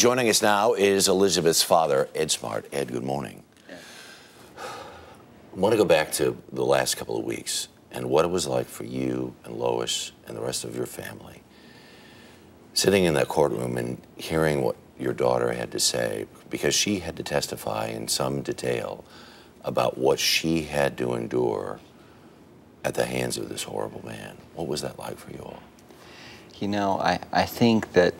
Joining us now is Elizabeth's father, Ed Smart. Ed, good morning. Yeah. I want to go back to the last couple of weeks and what it was like for you and Lois and the rest of your family. Sitting in that courtroom and hearing what your daughter had to say, because she had to testify in some detail about what she had to endure at the hands of this horrible man. What was that like for you all? You know, I think that,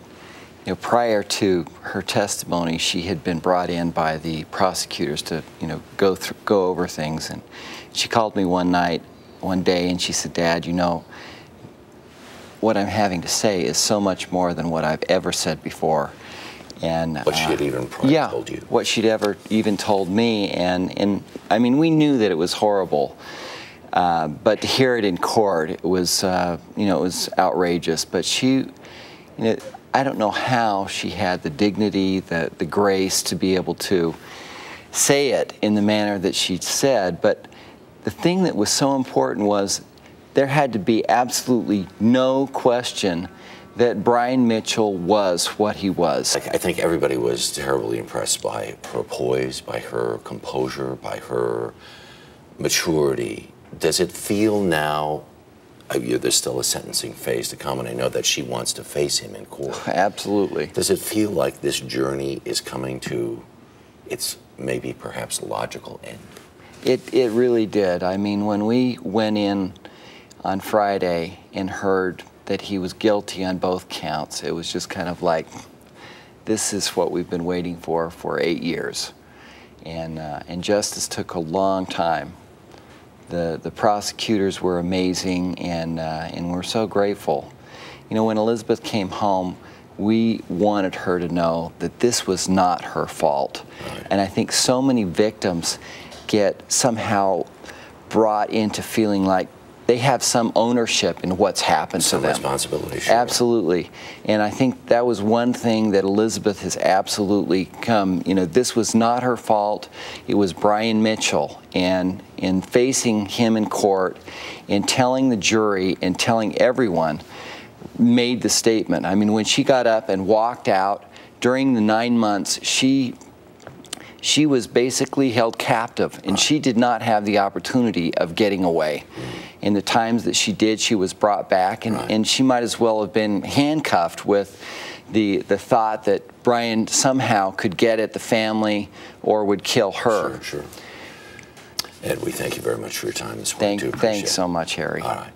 you know, prior to her testimony, she had been brought in by the prosecutors to, you know, go over things. And she called me one day, and she said, "Dad, you know, what I'm having to say is so much more than what I've ever said before." And what she had even told you. What she'd ever even told me. And I mean, we knew that it was horrible. But to hear it in court, it was, you know, it was outrageous. But she, you know, I don't know how she had the dignity, the grace to be able to say it in the manner that she said. But the thing that was so important was there had to be absolutely no question that Brian Mitchell was what he was. I think everybody was terribly impressed by her poise, by her composure, by her maturity. Does it feel now, there's still a sentencing phase to come, and I know that she wants to face him in court. Absolutely. Does it feel like this journey is coming to its maybe perhaps logical end? It really did. I mean, when we went in on Friday and heard that he was guilty on both counts, it was just kind of like, this is what we've been waiting for 8 years. And justice took a long time. The prosecutors were amazing, and we're so grateful. You know, when Elizabeth came home, we wanted her to know that this was not her fault. Right. And I think so many victims get somehow brought into feeling like they have some ownership in what's happened to them. Some responsibility, sure. Absolutely. And I think that was one thing that Elizabeth has absolutely come, you know, this was not her fault. It was Brian Mitchell. And in facing him in court, in telling the jury and telling everyone, made the statement. I mean, when she got up and walked out during the 9 months, she was basically held captive, and she did not have the opportunity of getting away. In the times that she did, she was brought back, and she might as well have been handcuffed with the thought that Brian somehow could get at the family or would kill her. Sure, sure. Ed, we thank you very much for your time this morning. Thanks so much, Harry. All right.